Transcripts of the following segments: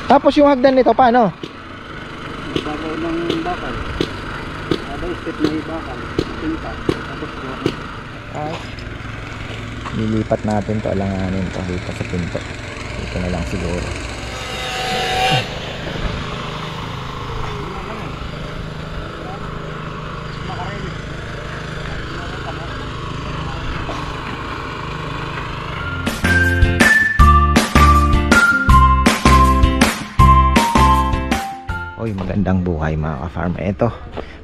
Tapos yung hagdan nito paano? Babaw ng bakal. Ada step na ibakal. Pinta. Tapos buwan. Ay. Lilipat natin to, alanganin to dito sa pinto. Dito na lang siguro. Oy, magandang buhay mga ka-farm. Ito,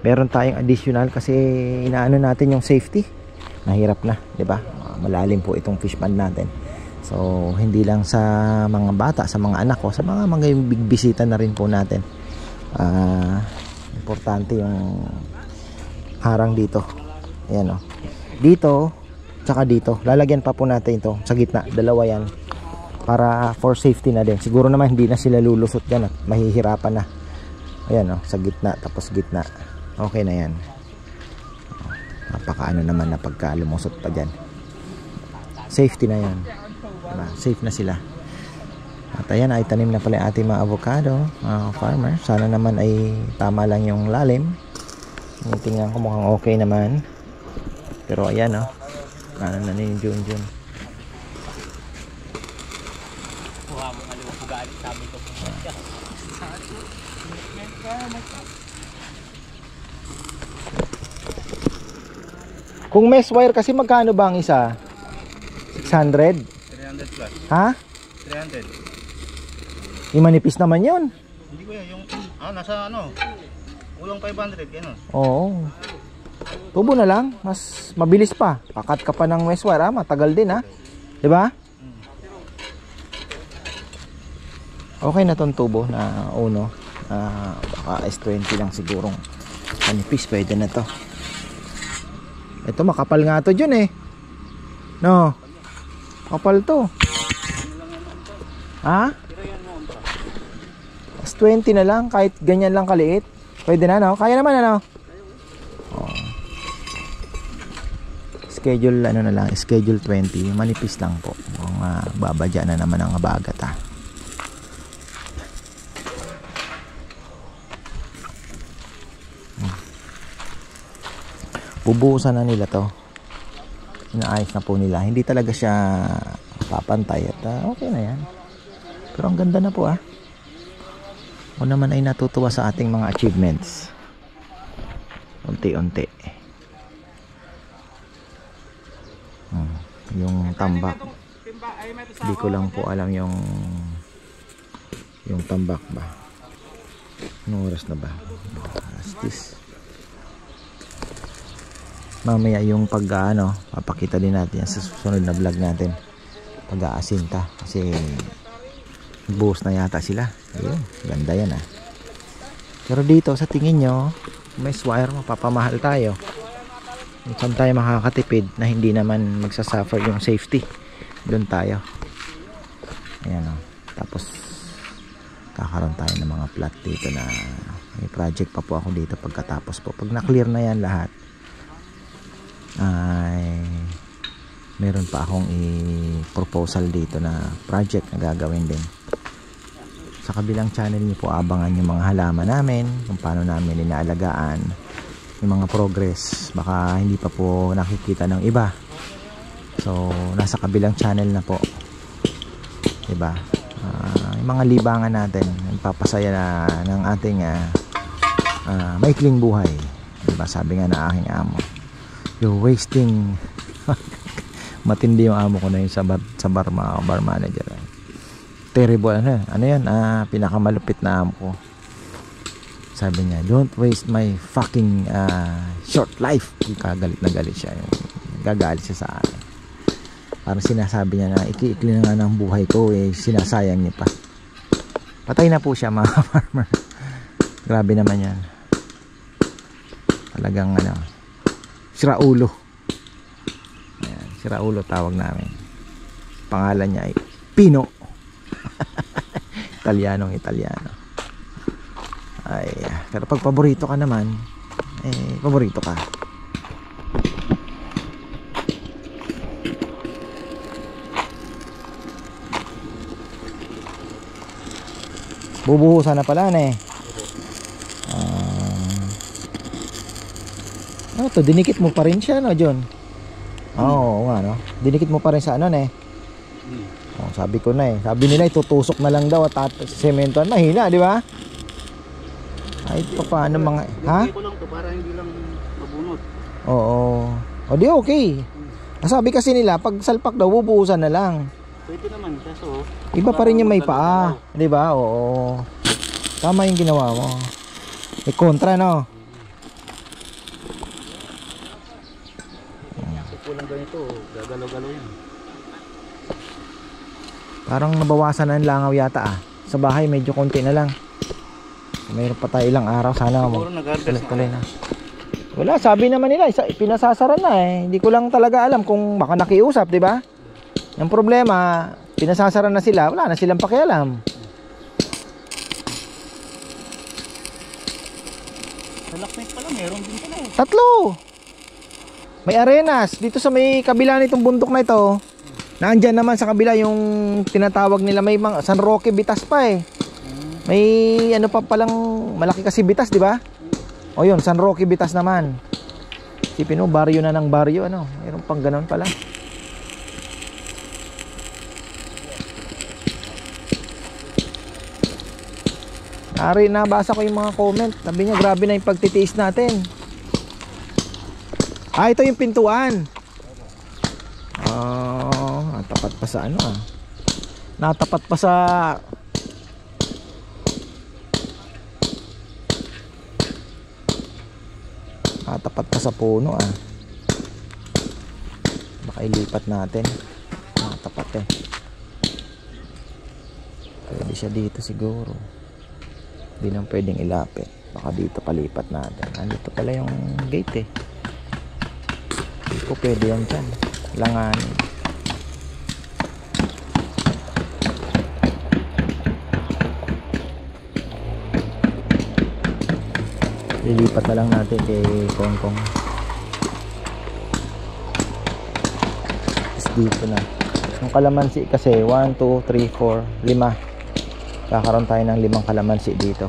meron tayong additional kasi inaano natin yung safety. Nahirap na, 'di ba? Malalim po itong fish pond natin. So, hindi lang sa mga bata, sa mga anak ko, sa mga bigbisita na rin po natin. Importante yung harang dito. Ayan oh. Dito, tsaka dito. Lalagyan pa po natin ito sa gitna, dalawa 'yan. Para for safety na din. Siguro naman hindi na sila lulusot diyan at mahihirapan na. Ayan o, sa gitna, tapos gitna. Okay na yan. Napakaano naman na pagka lumusot pa dyan. Safety na yan. Diba? Safe na sila. At ayan, ay tanim na pala ating mga avocado, mga farmer. Sana naman ay tama lang yung lalim. Tingnan ko mukhang okay naman. Pero ayan o, ano na yung June. Kung mesh wire kasi magkano ba ang isa? 600? 300 plus. Ha? 300. Yung manipis naman yun. Hindi ko yan. Yung, nasa ano? Ulang 500. Gano'n. Oo. Tubo na lang. Mas mabilis pa. Pakat ka pa ng mesh wire ha. Matagal din ha. Diba? Okay na tong tubo na uno. Baka S20 lang sigurong manipis. Pwede na to. Ito makapal nga to dyan eh. No. Kapal to. Ha? S20 na lang. Kahit ganyan lang kaliit. Pwede na no? Kaya naman ano? Oh. Schedule ano na lang. Schedule 20. Manipis lang po. Kung babadya na naman ang abagat ha. Bubuhusan na nila to. Inaayos na po nila. Hindi talaga siya papantay at okay na yan. Pero ang ganda na po Ako naman ay natutuwa sa ating mga achievements. Unti-unti. Yung tambak. Hindi ko lang po alam yung tambak ba. Anong oras na ba? This. Mamaya yung papakita din natin sa susunod na vlog natin pag-aasinta kasi buhos na yata sila. Ayun, ganda yan pero dito sa tingin nyo mesh wire, mapapamahal tayo. Saan tayo makakatipid na hindi naman magsasuffer yung safety? Doon tayo. Ayan tapos kakaroon tayo ng mga plot dito na may project pa po ako dito pagkatapos po. Pag na-clear na yan lahat ay meron pa akong i-proposal dito na project na gagawin din sa kabilang channel niyo po. Abangan yung mga halaman namin, kung paano namin inaalagaan yung mga progress. Baka hindi pa po nakikita ng iba, so nasa kabilang channel na po, diba? Yung mga libangan natin nagpapasaya na ng ating maikling buhay, diba? Sabi nga na aking amo, you're wasting matindi yung amo ko na yun sa bar manager. Terrible ano yan, pinakamalupit na amo ko. Sabi niya, don't waste my fucking short life. Kagalit na galit siya. Gagalit siya sa akin. Parang sinasabi niya na iki-ikli na nga ng buhay ko sinasayang niya pa. Patay na po siya mga farmer. Grabe naman yan. Talagang siraulo. Ayan, siraulo tawag namin. Pangalan niya ay Pino. Italiano. Ay, pero pag paborito ka naman, paborito ka. Bubuhusan na pala na eh. Ano to, dinikit mo pa rin siya no, John? Oo nga no. Dinikit mo pa rin sa ano na eh. Oh, sabi ko na eh. Sabi nila itutusok na lang daw at sementoan. Mahina, di ba? Ay, paano mga... Ha? Hindi ko lang to para hindi lang mabunot. Oo. O di okay. Sabi kasi nila, pag salpak daw, bubuhusan na lang. Pwede naman, kaso... Iba pa rin yung may paa. Di ba? Oo. Tama yung ginawa mo. May kontra, no? Kulang ganito, gagalaw-galaw yan. Parang nabawasan na ang langaw yata ah. Sa bahay medyo konti na lang. Mayroon pa tayo ilang araw. Sana tuloy na. Wala, sabi naman nila pinasasara na eh. Hindi ko lang talaga alam kung baka nakiusap, di ba? Yung problema, pinasasara na sila. Wala na silang pakialam. Sa Lakmate pala, meron din pala eh. 3. May arenas dito sa may kabila nitong bundok na ito. Nandiyan naman sa kabila yung tinatawag nila, may mga San Roque Bitas pa eh. May ano pa palang malaki kasi Bitas, di ba? O yun, San Roque Bitas naman. Sipin mo, baryo na ng baryo, ano. Mayroon pang ganun pala. Nabasa ko yung mga comment. Sabi niya, grabe na yung pagtitiis natin. Ito yung pintuan. Natapat pa sa ano ah. Natapat pa sa puno ah. Baka ilipat natin. Natapat eh. Pwede siya dito siguro. Hindi lang pwedeng ilapit. Baka dito palipat natin. Dito pala yung gate eh. Hindi ko pwede yan dyan. Langanin. Lilipat na lang natin kay Kongkong. Tapos dito na. Yung kalamansi kasi 1, 2, 3, 4, 5. Kakaroon tayo ng 5 kalamansi dito.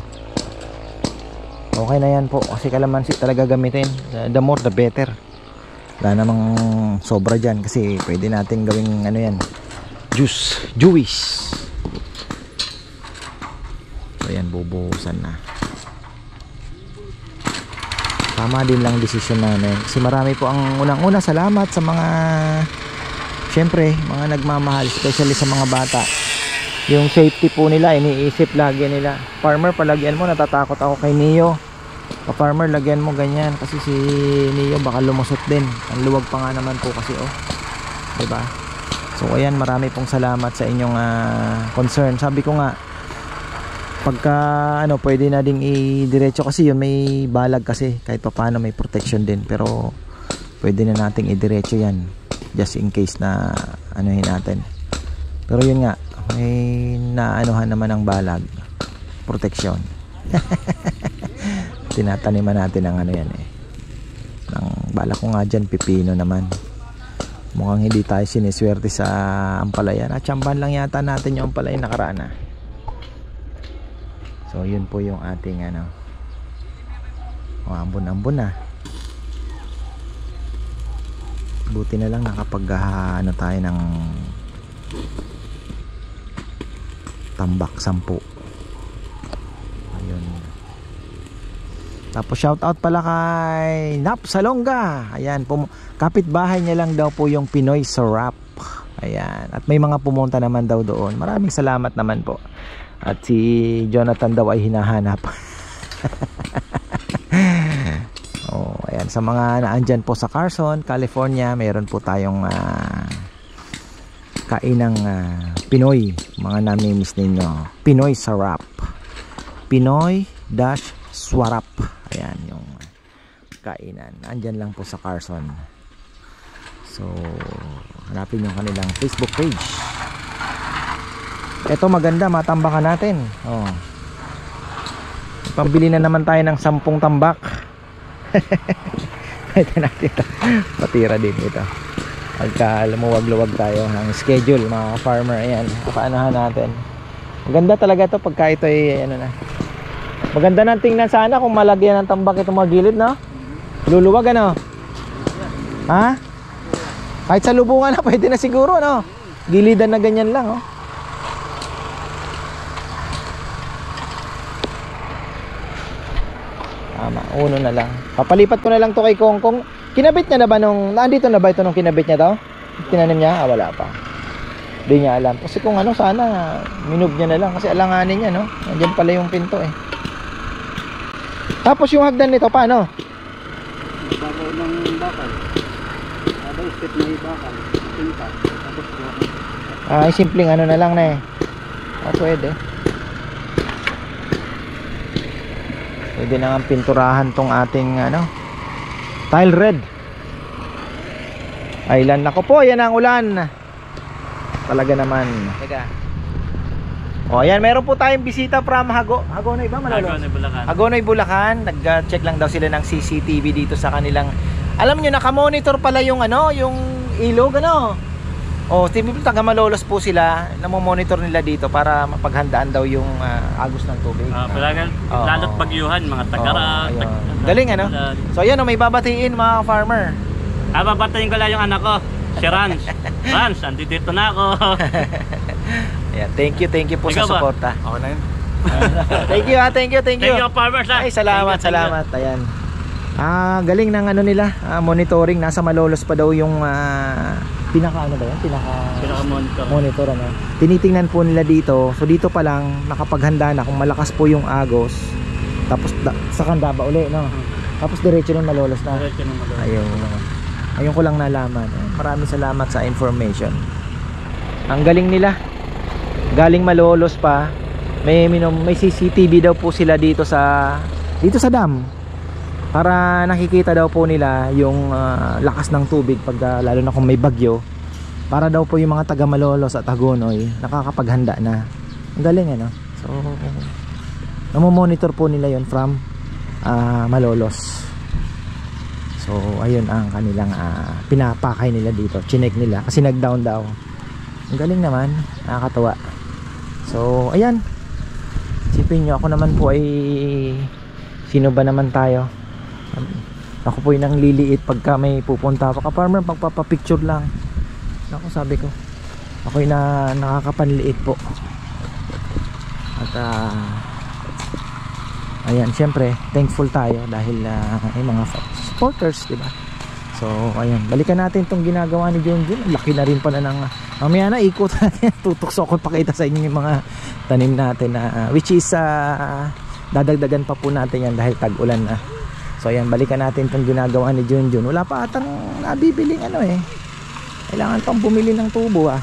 Okay na yan po. Kasi kalamansi talaga gamitin. The more the better. Wala namang sobra dyan. Kasi pwede natin gawing ano yan, juice. So yan, bubuhusan na. Tama din lang desisyon namin. Kasi marami po ang unang-una salamat sa mga, syempre, mga nagmamahal, especially sa mga bata. Yung safety po nila, iniisip lagi nila. Farmer, palagyan mo, natatakot ako kay Neo. Pa-farmer, lagyan mo ganyan. Kasi si Neo baka lumusot din. Ang luwag pa nga naman po kasi, oh. Diba? So, ayan, marami pong salamat sa inyong concern. Sabi ko nga, pagka ano, pwede na ding i-diretso kasi yun, may balag kasi. Kahit pa paano may protection din. Pero, pwede na nating i-diretso yan. Just in case na anuhin natin. Pero yun nga, may naanuhan naman ang balag, protection. Tinataniman natin ang ano yan eh. Ang balak ko nga dyan, pipino naman. Mukhang hindi tayo siniswerte sa ampalaya. Natsamban lang yata natin yung ampalaya nakaraan ah. So yun po yung ating ano, ambon-ambon na. Buti na lang nakapag ano tayo ng tambak 10. Ayun. Tapos shout out pala kay Nap Salonga. Ayan, kapitbahay niya lang daw po yung Pinoy Sarap. Ayan. At may mga pumunta naman daw doon. Maraming salamat naman po. At si Jonathan daw ay hinahanap. Oh, ayan, sa mga naandyan po sa Carson, California, mayroon po tayong kainang Pinoy, mga namimiss ninyo. Pinoy Sarap. Pinoy-Swarap. Ayan yung kainan. Andyan lang po sa Carson. So, hanapin yung kanilang Facebook page. Ito maganda, matambakan natin. Oh. Pambili na naman tayo ng 10 tambak. Ito natin ito. Patira din ito. Pagka lumuwag-luwag tayo ng schedule, mga farmer. Ayan, paanahan natin. Maganda talaga to pagka ito ay ano na. Maganda nang tingnan sana kung malagyan ng tambak itong mga gilid, no? Luluwag ano? Ha? Kahit sa lubungan na pwede na siguro, no? Gilidan na ganyan lang, oh. Tama, uno na lang. Papalipat ko na lang to kay Kongkong. Kinabit niya na ba nung... Nandito na ba ito nung kinabit niya to? Tinanim niya? Ah, wala pa. Hindi niya alam. Kasi kung ano, sana minub niya na lang. Kasi alanganin niya, no? Nandiyan pala yung pinto, eh. Tapos yung hagdan nito, paano? Babaw ng bakal. Ada step na bakal. Pinta. Tapos Ah, simpleng ano na lang na eh. Ah, pwede. Pwede na nga pinturahan tong ating ano, tile red. Aylan, nako po, yan ang ulan. Talaga naman. Teka. O, ayan, meron po tayong bisita from Hagonoy ba? Malolos? Hagonoy, Bulacan. Hagonoy, Bulacan. Nag-check lang daw sila ng CCTV dito sa kanilang... Alam nyo, naka-monitor pala yung ano, yung ilog, ano. O, taga Malolos po sila. Namomonitor nila dito para mapaghandaan daw yung agos ng tubig. Bulacan, Oo. lalo't bagyuhan, mga tagara. Oo, ayun. Galing, ano? So, ayan, may babatiin mga farmer. Babatayin ko lang yung anak ko, si Rans. Rans, andito na ako. Ayan, thank you po Ikaw sa ba? suporta. ako na yun. Thank you, thank you. Thank you, farmers. Ay, salamat, Thank you. salamat. Ayan. Galing ng ano nila, monitoring. Nasa Malolos pa daw yung pinaka ano ba yan? Pinaka-monitor. Monitor ano. Tinitingnan po nila dito. So dito pa lang nakapaghanda na kung malakas po yung agos. Tapos sa Candaba uli, no. Tapos diretso ng Malolos na. Diretso ng Malolos. Ayun ko lang nalaman. Maraming salamat sa information. Ang galing nila. Galing Malolos pa. May CCTV daw po sila dito sa dam. Para nakikita daw po nila yung lakas ng tubig pag lalo na kung may bagyo. Para daw po yung mga taga Malolos at Hagonoy nakakapaghanda na. Ang galing ano. So namomonitor po nila yon from Malolos. So ayun ang kanilang pinapakay nila dito. Chinek nila kasi nag-down daw. Ang galing naman, nakakatawa. So ayan. Sipin nyo, ako naman po ay sino ba naman tayo? Ako po yung nangliliit pagka may pupunta pa ka-farmer, pagpapapicture lang. Ako sabi ko, ako yung nakakapanliit po. At ayan, syempre thankful tayo dahil ay mga supporters, diba? So ayan, balikan natin itong ginagawa ni Junjun. Laki na rin pala ng mamaya na ikot natin. Tutukso ko pakita sa inyo yung mga tanim natin na which is dadagdagan pa po natin yan dahil tag-ulan na. So ayan, balikan natin itong ginagawa ni Junjun. Wala pa atang nabibiling ano eh. Kailangan pang bumili ng tubo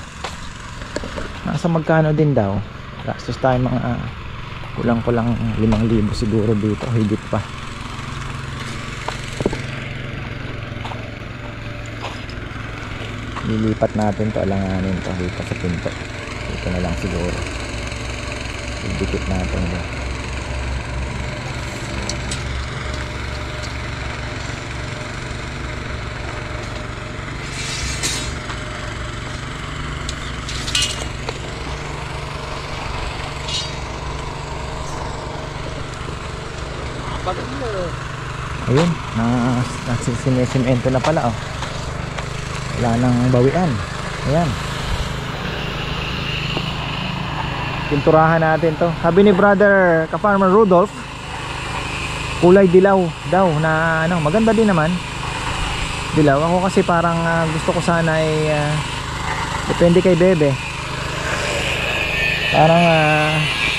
Nasa magkano din daw. Gastos tayo mga kulang-kulang 5,000 siguro dito, higit pa. Lilipat natin to, alanganin to dito sa pinto. Dito na lang siguro. Dikit natin dito. Ayun, nasisimento na pala wala nang bawian. Ayan, pinturahan natin to. Sabi ni brother ka-farmer Rudolph, kulay dilaw daw na ano, maganda din naman dilaw. Ako kasi parang gusto ko sana ay depende kay bebe, parang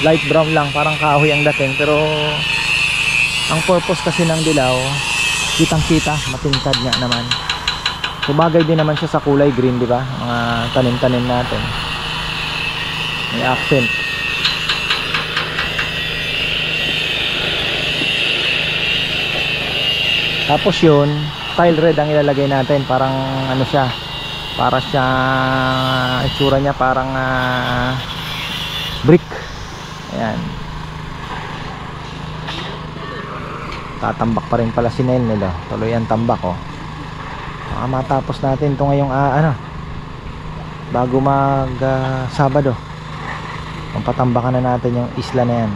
light brown lang, parang kahoy ang dating. Pero ang purpose kasi ng dilaw, kitang kita, matingkad nga naman. So bagay din naman siya sa kulay green, di ba? Mga tanim-tanim natin. May accent. Tapos yun, tile red ang ilalagay natin. Parang ano siya, para siya, itsura niya parang brick. Ayan. Tatambak pa rin pala si Nel nila. Tuloy ang tambak matapos natin ito ngayong bago mag Sabado. patambakan na natin yung isla na yan.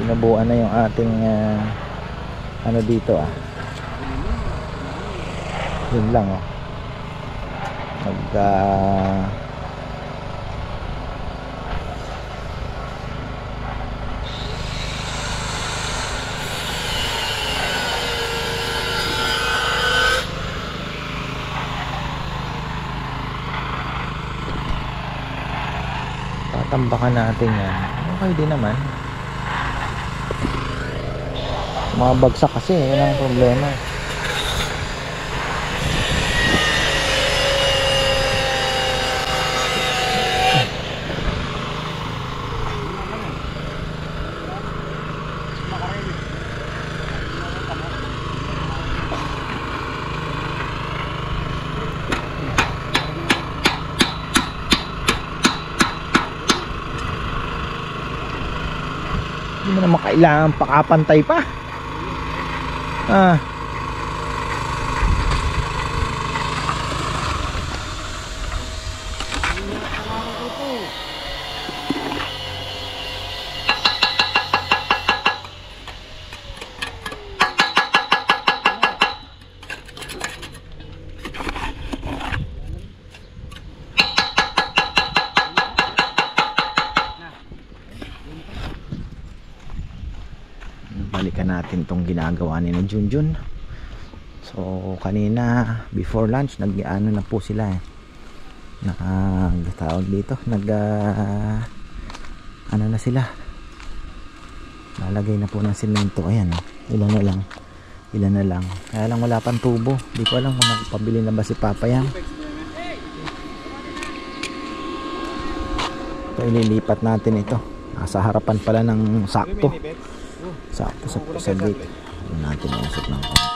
Kinubuan na yung ating ano dito yun lang tatambakan natin yan. Okay din naman. Mga bagsak kasi, yun ang problema. Hindi mo naman kailangan pakapantay pa. Balikan natin tong ginagawa ni na Junjun. So kanina before lunch nag-ano na po sila tawag dito, ano na sila, lalagay na po ng semento. Ayan, ilan na lang, kaya lang wala pang tubo. Di ko alam kung nakapabili na ba si Papa yan. So ililipat natin ito, nasa harapan pala ng sakto sa gate. Natin usap ng konti.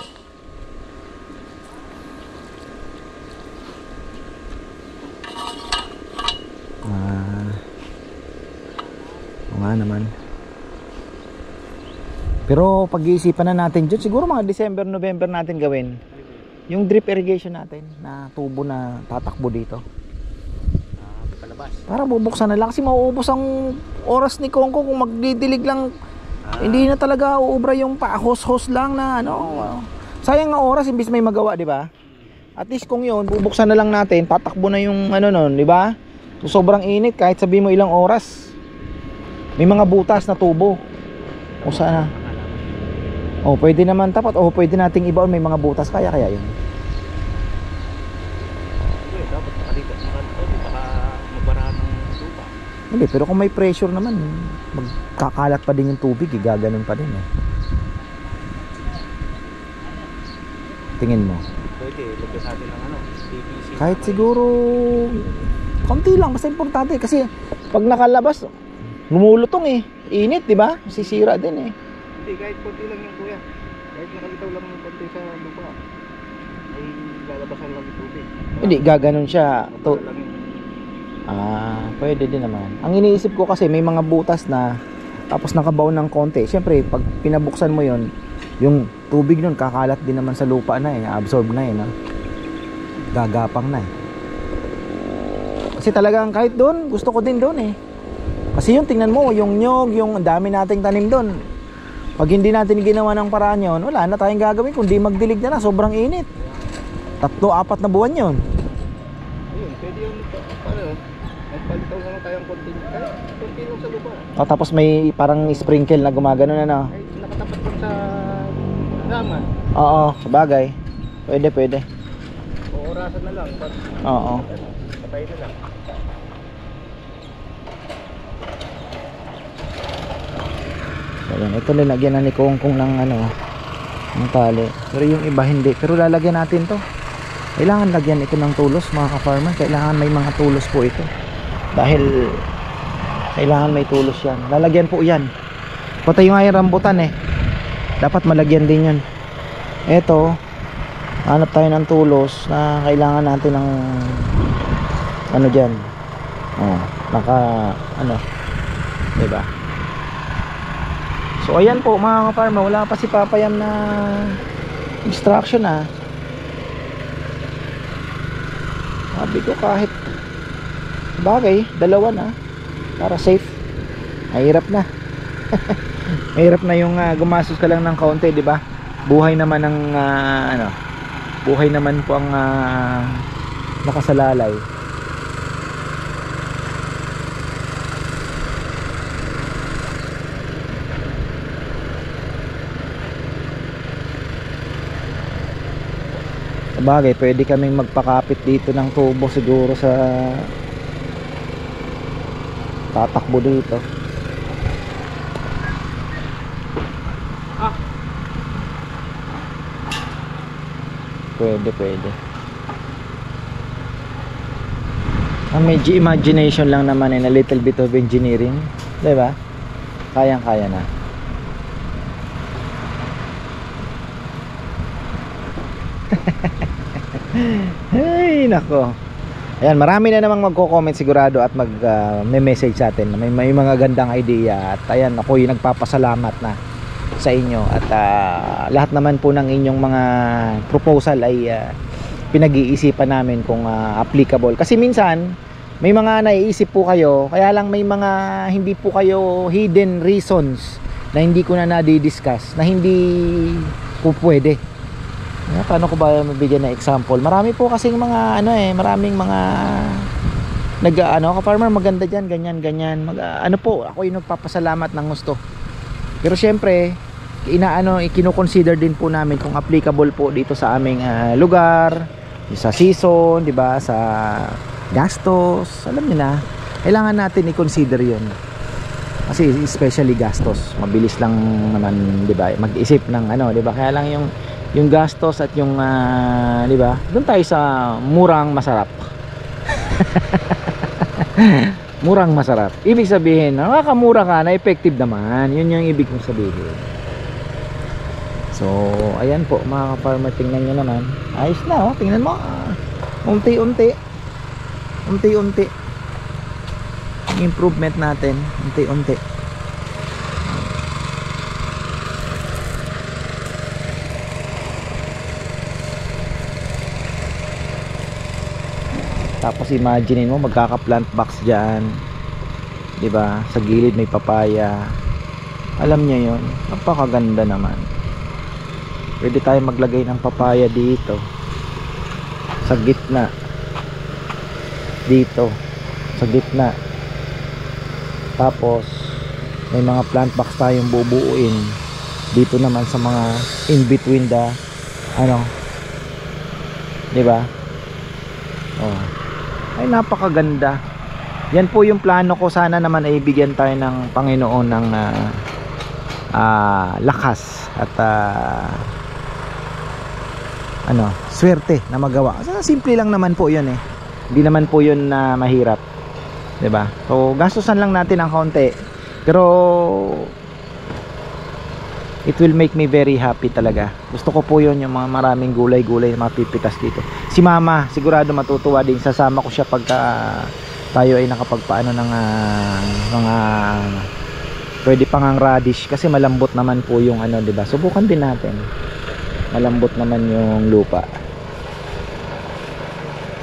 O nga naman. Pero pag-iisipan na natin dyan, siguro mga December, November natin gawin yung drip irrigation natin na tubo na tatakbo dito. Para bubuksan na lang kasi mauubos ang oras ni Kongko kung magdidilig lang. Hindi na talaga uubra yung pa-hose lang na sayang ang oras imbis may magawa, di ba? At least kung yun, bubuksan na lang natin, tatakbo na yung nun, di ba? So, sobrang init kahit sabihin mo ilang oras. May mga butas na tubo. O sana? Pwede naman tapat. Pwede nating ibaon, may mga butas, kaya yun. Dapat nakalikat baka magbarahan ng lupa. Hindi, pero kung may pressure naman, magkakalat pa din yung tubig, gaganon pa din Tingin mo? Pwede, lagyan natin ng PVC. Kahit siguro konti lang, basta importante kasi pag nakalabas, lumulutong init, di ba? Sisira din Hindi, kahit konti lang yung kuya. Kahit nakalitaw lang yung konti sa lupa, ay lalabasan lang yung tubig. Hindi, gaganon siya. Lang yung... Pwede din naman. Ang iniisip ko kasi may mga butas na tapos nakabaon ng konti. Siyempre, pag pinabuksan mo yon, yung tubig nun kakalat din naman sa lupa na absorb na gagapang na Kasi talagang kahit doon, gusto ko din doon Kasi yung tingnan mo, yung nyog, yung dami nating tanim doon. Pag hindi natin ginawa ng paraan yun, wala na tayong gagawin kundi magdilig na sobrang init. 3-4 na buwan yun. Ayun, pwede yung magpalitaw naman tayong konti. Kahit konti lang sa lupa. Tapos may parang sprinkle na gumagano na Kahit nakatapat lang sa halaman. Oo, sabagay. Pwede. O orasan na lang. Oo. Patay na lang. So yan, ito nilagyan na ni Kongkong ng ng tali. Pero yung iba hindi. Pero lalagyan natin to. Kailangan lagyan ito ng tulos mga ka-farmer. Kailangan may mga tulos po ito. Dahil kailangan may tulos yan. Lalagyan po yan. Pati yung yung rambutan dapat malagyan din yan. Ito, hanap tayo ng tulos na kailangan natin ng dyan. Diba? So ayan po mga ka-farmer, wala pa si Papayam na instruction Sabi ko kahit bagay, dalawa na para safe. Mahirap na. Mahirap na yung gumastos ka lang ng kaunti, di ba? Buhay naman ang buhay naman po ang nakasalalay. Sabagay, pwede kaming magpakapit dito ng tubo siguro sa tatakbo dito. Pwede. Ang medyo imagination lang naman, a little bit of engineering, 'di ba? Kayang-kaya na. Ay, nako. Ayan, marami na namang magko-comment sigurado at mag-message sa atin. May mga gandang idea. At ayan, ako yung nagpapasalamat na sa inyo. At lahat naman po ng inyong mga proposal ay pinag-iisipan namin kung applicable. Kasi minsan, may mga naiisip po kayo, kaya lang may mga hindi po kayo hidden reasons na hindi ko na na-discuss, na hindi po pwede. Paano ko ba mabigyan ng example? Marami po kasing mga maraming mga ka-farmer, maganda diyan, ganyan. Po, ako yung nagpapasalamat ng gusto. Pero syempre, kino-consider din po namin kung applicable po dito sa aming lugar, sa season, 'di ba? Sa gastos, alam niyo na. Kailangan natin i-consider 'yon. Kasi especially gastos, mabilis lang naman, 'di ba? Mag-isip ng 'di ba? Kaya lang yung gastos at yung 'di ba? Doon tayo sa murang masarap. Murang masarap. Ibig sabihin, nakakamura ka na effective naman. Yun yung ibig kong sabihin. So, ayan po mga ka-farmer, tingnan nyo naman. Ayos na, oh. Tingnan mo. Unti-unti. Unti-unti. Improvement natin. Unti-unti. Tapos imagine mo, magkaka-plant box diyan. 'Di ba? Sa gilid may papaya. Alam niyo 'yon. Napakaganda naman. Pwede tayo maglagay ng papaya dito. Sa gitna. Dito. Sa gitna. Tapos may mga plant box tayong bubuuin dito naman sa mga in between the 'di ba? Oh. Ay, napakaganda. Yan po yung plano ko. Sana naman ay bigyan tayo ng Panginoon ng lakas at swerte na magawa. Simple lang naman po yun eh. Hindi naman po yun na mahirap, 'di ba? So gastusan lang natin ang kaunti, pero it will make me very happy talaga. Gusto ko po yun, yung mga maraming gulay-gulay na mapipitas dito. Si mama sigurado matutuwa din. Sasama ko siya pagka tayo ay nakapagpaano ng mga pwede pang radish, kasi malambot naman po yung diba? Subukan din natin. Malambot naman yung lupa.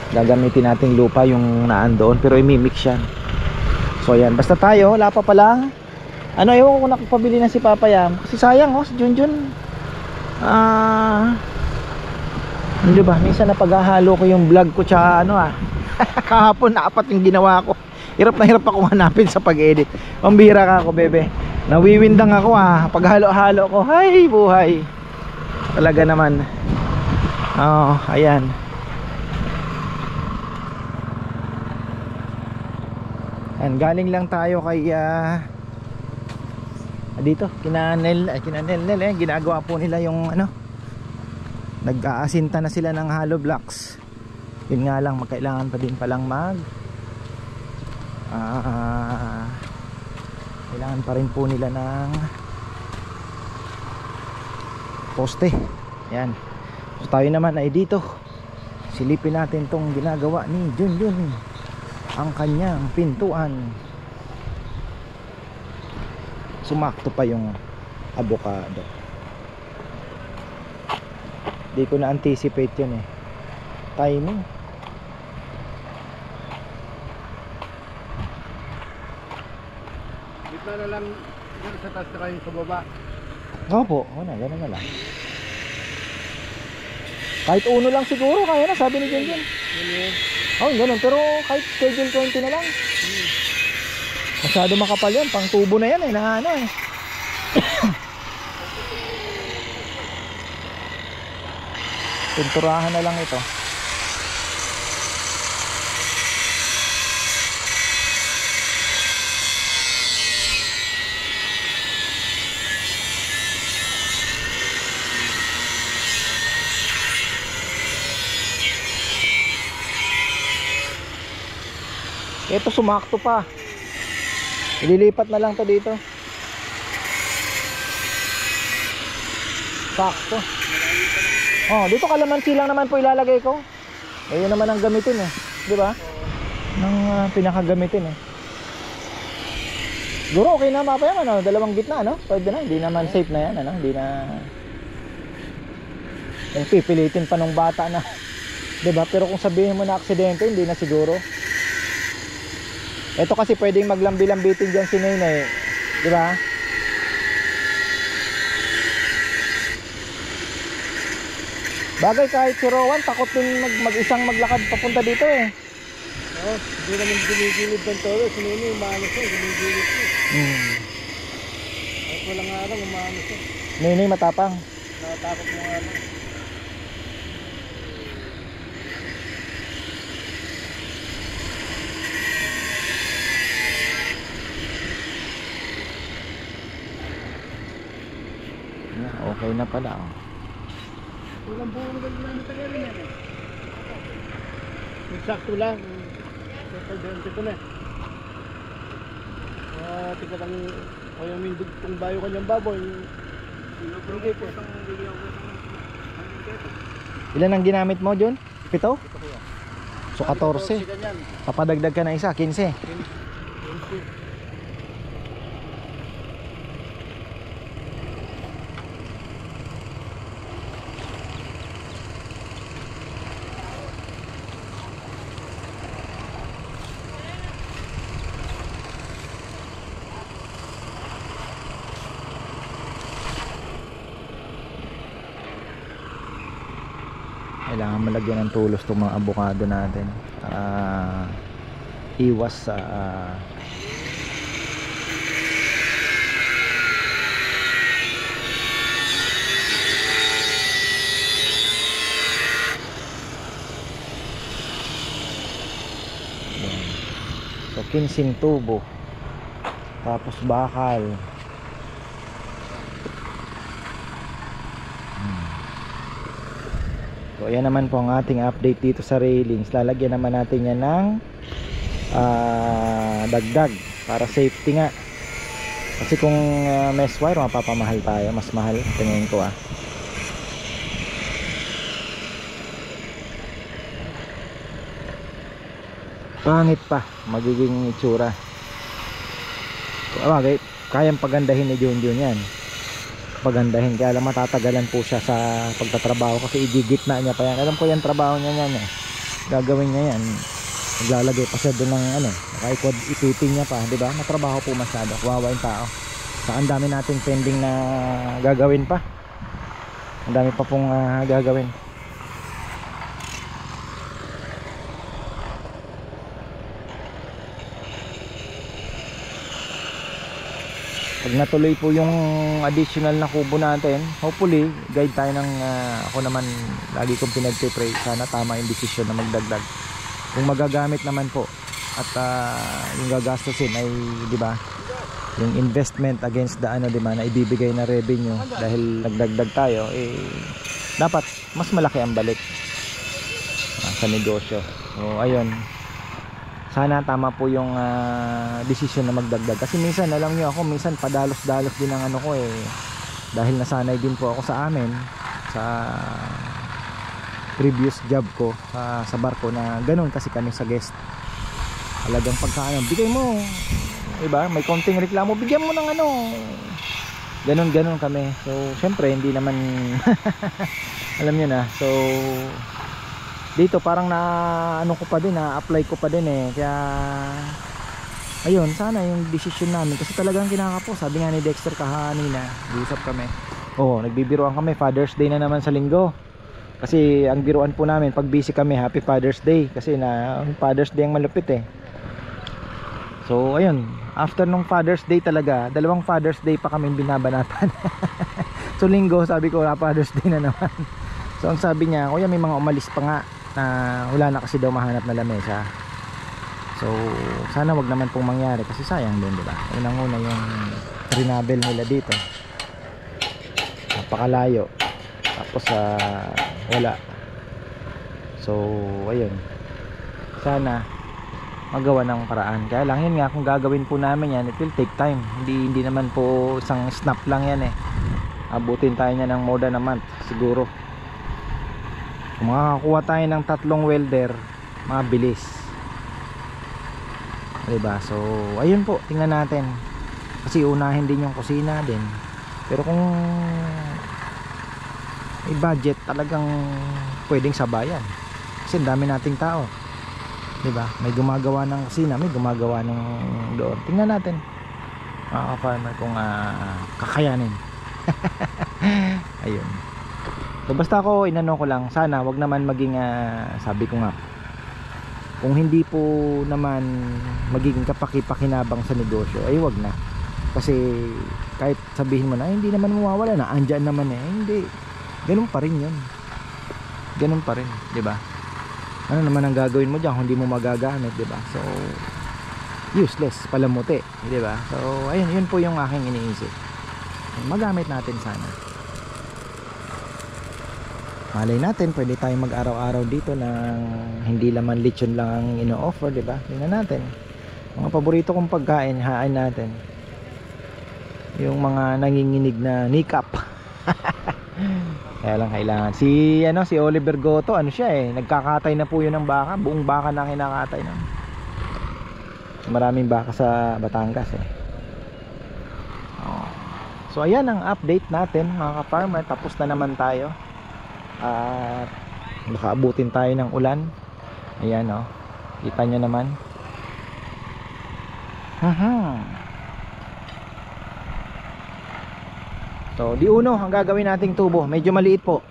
Gagamitin natin lupa yung naandoon, pero imimix yan. So yan, basta tayo, wala pa pala. Ewan ko nakapabili na si Papa Yam. Kasi sayang si Junjun. Hindi ba? Minsan napaghahalo ko yung vlog ko tsaka kahapon na 4 yung ginawa ko. Hirap na hirap akong hanapin sa pag-edit. Pambihira ka ako, bebe. Nawiwindang ako paghalo-halo ko. Hay, buhay. Talaga naman. Ayan. Galing lang tayo kay dito kina Nel, ginagawa po nila yung nag-aasinta na sila ng hollow blocks. Yun nga lang, magkailangan pa din palang kailangan pa rin po nila ng poste. Yan. So tayo naman ay dito, silipin natin tong ginagawa ni Junjun, ang kanyang pintuan. Sumakto pa yung avocado. Di ko na anticipate yun timing. gitna na lang dyan sa taas na yung sa baba. Opo, ganun na lang. Kahit uno lang siguro, kaya na, sabi ni Junjun. Ganun, pero kahit schedule 20 na lang. Masyado makapal yan, pang tubo na yan na ano eh. Pinturahan na lang ito. Ito sumakto pa. Ililipat na lang to dito. Sakto. Dito kalamansi lang naman po ilalagay ko. Yun naman ang gamitin eh, di ba? Nang pinakagamitin eh. Siguro okay na mapayam ano, dalawang gitna no? Pwede na, hindi naman safe na yan ano, hindi na. Yung pipilitin pa nung bata na, di ba? Pero kung sabihin mo na aksidente, hindi na siguro. Ito kasi pwedeng maglambi-lambitin dyan si Nenay, di ba? Bagay kahit si Rowan, takot din mag-isang maglakad papunta dito eh. Hindi naman gumigilid ng toro, si Nenay umaano siya, gumigilid siya. Kahit walang araw, umaano siya. Nenay matapang. Nakatakot mo nga lang. Okay na pala Walang buong gagawin tagal yan eh. Eksakto lang. Ito na. Tika lang kaya mindog kung bayo kanyang baboy. Hindi po. Ilan ang ginamit mo, John? 7? So 14. Papadagdag ka na isa, 15. Kailangan malagyan ng tulos itong mga avocado natin para iwas sa so 15 tubo tapos bakal. So ayan naman po ang ating update dito sa railings. Lalagyan naman natin yan ng dagdag para safety nga. Kasi kung mesh wire mapapamahal tayo, mas mahal tingin ko Pangit pa magiging itsura. So, kayang pagandahin ni Junjun yan. Pagandahin, kaya alam matatagalan po siya sa pagtatrabaho kasi igigitna niya pa yan. Alam ko yan trabaho niya yan eh. Gagawin niya yan, maglalagay pa siya doon ng nakaikod ipiting niya pa, di ba? Matrabaho po masyado, kawawa yung tao. So, ang dami nating pending na gagawin pa, ang dami pa pong gagawin. Pag natuloy po yung additional na kubo natin, hopefully guide tayo ng ako naman lagi kong pinagpipray, sana tama yung decision na magdagdag. Kung magagamit naman po at yung gagastusin ay di ba yung investment against the di ba na ibibigay na revenue dahil nagdagdag tayo dapat mas malaki ang balik sa negosyo. So ayun, sana tama po yung decision na magdagdag kasi minsan alam nyo ako, minsan padalos-dalos din ang ko dahil nasanay din po ako sa amin sa previous job ko sa barko na ganun kasi kami sa guest. Talagang pagkaano, bigay mo, diba? May konting reklamo, bigyan mo ng ganun kami. So syempre hindi naman alam nyo na. So dito parang ko pa din, na-apply ko pa din kaya ayun, sana yung decision namin, kasi talagang kinakapo. Sabi nga ni Dexter kahanina, usap kami, nagbibiruan kami, Father's Day na naman sa linggo. Kasi ang biruan po namin pag busy kami, Happy Father's Day, kasi na Father's Day ang malupit eh. So ayun, after nung Father's Day talaga, dalawang Father's Day pa kami binabanatan. So linggo, sabi ko, Father's Day na naman. So ang sabi niya, kuya may mga umalis pa nga na wala na kasi daw mahanap na lamesa. So sana wag naman pong mangyari, kasi sayang din, diba? Unang-una yung renabel nila dito, napakalayo, tapos wala. So ayun, sana magawa ng paraan. Kaya lang yun nga, kung gagawin po namin yan, it will take time. Hindi naman po isang snap lang yan eh. Abutin tayo niya ng more than a month siguro. Kung makakakuha tayo ng 3 welder, mabilis, diba? So ayun po, tingnan natin, kasi unahin din yung kusina din. Pero kung may budget, talagang pwedeng sabayan, kasi dami nating tao, diba? May gumagawa ng kusina, may gumagawa ng doon. Tingnan natin mga ka-farmer kung kakayanin. Ayun. So basta ako, inano ko lang, sana wag naman maging sabi ko nga, kung hindi po naman magiging kapaki-pakinabang sa negosyo, ay wag na. Kasi kahit sabihin mo na hindi naman mawawala na, andyan naman eh, hindi, ganun pa rin yun, ganun pa rin, diba? Ano naman ang gagawin mo dyan kung hindi mo magagamit, diba? So useless, palamuti, diba? So ayun, yun po yung aking iniisip, magamit natin sana. Malay natin, pwede tayong mag-araw-araw dito ng hindi laman lechon lang ang ino-offer, diba? Tingnan natin mga paborito kong pagkain, hain natin yung mga nanginginig na nikap. Kaya lang kailangan si Oliver Goto, ano siya eh, nagkakatay na po yun ng baka, buong baka na kinakatay na. Maraming baka sa Batangas eh. So ayan ang update natin mga ka-farmer, tapos na naman tayo. At baka abutin tayo ng ulan. Ayan kita nyo naman. So di uno ang gagawin nating tubo, medyo maliit po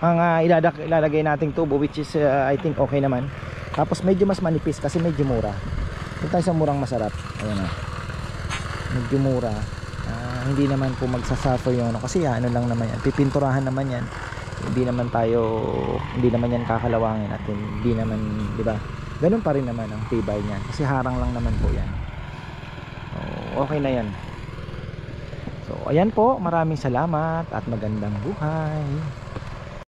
ang ilalagay nating tubo, which is I think okay naman. Tapos medyo mas manipis kasi medyo mura. Ito tayo sa murang masarap. Ayan medyo mura. Hindi naman po magsasuffer yung kasi ano lang naman yan, pipinturahan naman yan. Hindi naman yan kakalawangin, at hindi naman, di ba? Ganun pa rin naman ang tibay niyan, kasi harang lang naman po yan. So, okay na yan. So ayan po, maraming salamat at magandang buhay.